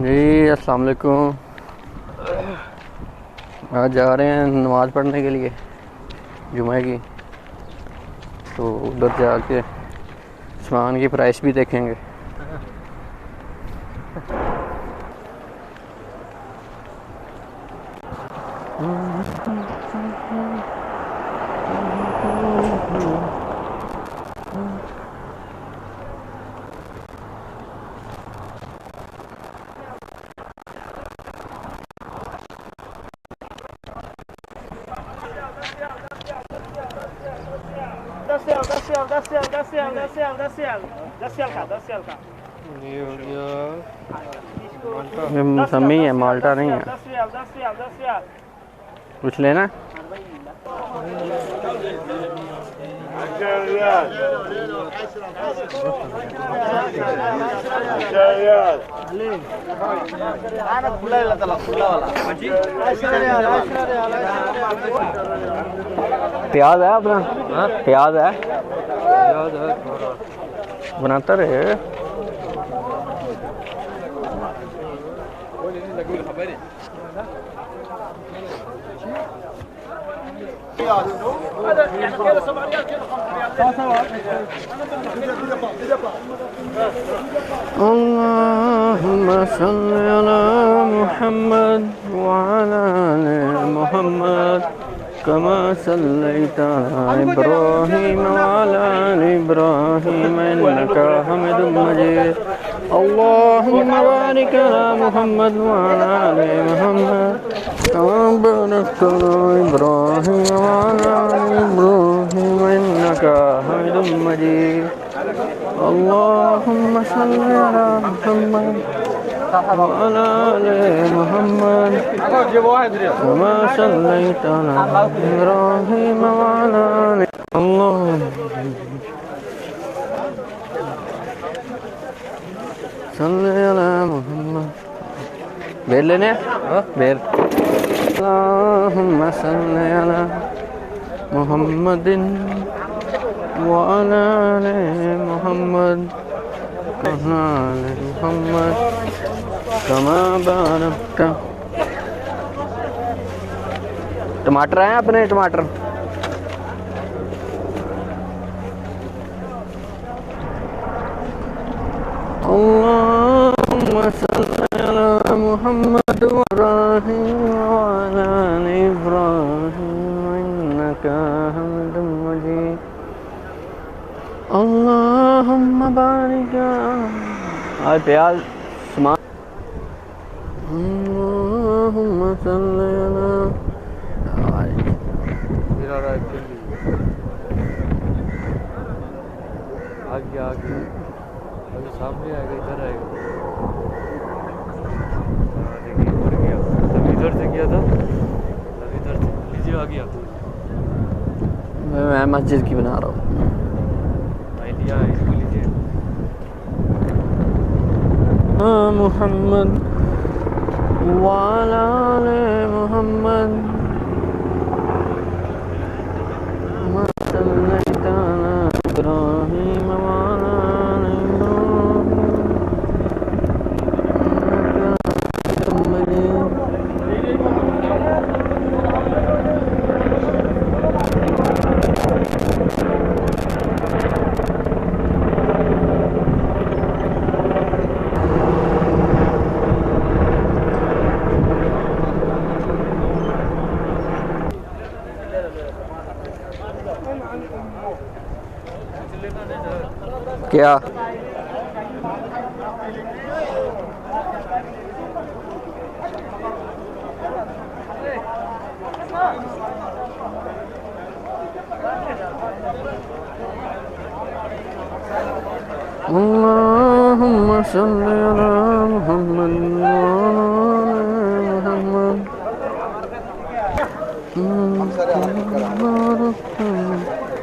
जी अस्सलाम वालेकुम। आज जा रहे हैं नमाज़ पढ़ने के लिए जुमे की, तो उधर जाके सामान की प्राइस भी देखेंगे। ये हो गया माल्टा। ये मौसमी है, माल्टा नहीं है। कुछ लेना? प्याज है अपना? प्याज है, याद है थोड़ा। बनाता रहे। अल्लाहुम्मा सल्ली अला मुहम्मद व अला आलि मुहम्मद कमा सल्लैता अला इब्राहीम व अला आलि इब्राहीम इन्नका हमीदुम मजीद। अल्लाहुम्मा बारिक अला मुहम्मद व अला आलि मुहम्मद कमा बारकता अला इब्राहीम व अला आलि इब्राहीम इन्नका हमीदुम मजीद। अल्लाहुम्मा सल्ली अला मुहम्मद व अला आलि मुहम्मद कमा सल्लैता अला इब्राहीम व अला आलि सल्ली अला मुहम्मद। बेर लेने बेर। अल्लाहुम्मा सल्ली अला मुहम्मदिन व अला आलि मुहम्मद कमा आलि मुहम्मद कमा बारकता। टमाटर हैं अपने? टमाटर अल्लाहुम्मा सल्ली अला मुहम्मद व इब्राहीम व अला आलि इब्राहीम इन्नका हमीदुम मजीद। अल्लाहुम्मा बारिक आज प्याज समान। अल्लाहुम्मा सल्ली अला मेरा राइट दिल्ली आगे आगे अभी सामने आएगा, इधर आएगा। देखिए उड़ गया, तब इधर से किया था, तब इधर से लीजिए आ गया। मैं मस्जिद की बना रहा हूँ। आइडिया है, इसको लीजिए। मुहम्मद व अला आलि मुहम्मद कमा सल्लैता अला इब्राहीम व अला आलि इब्राहीम क्या? अल्लाहुम्मा सल्ली अला मुहम्मद व अला आलि मुहम्मद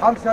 5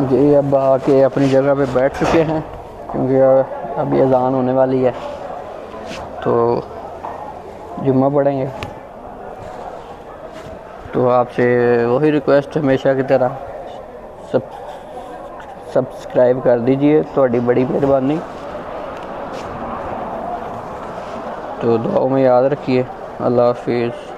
जी अब आके अपनी जगह पे बैठ चुके हैं क्योंकि अभी अजान होने वाली है तो जुम्मा पढ़ेंगे। तो आपसे वही रिक्वेस्ट हमेशा की तरह सब्सक्राइब कर दीजिए, थोड़ी बड़ी मेहरबानी। तो दुआओं में याद रखिए। अल्लाह हाफिज़।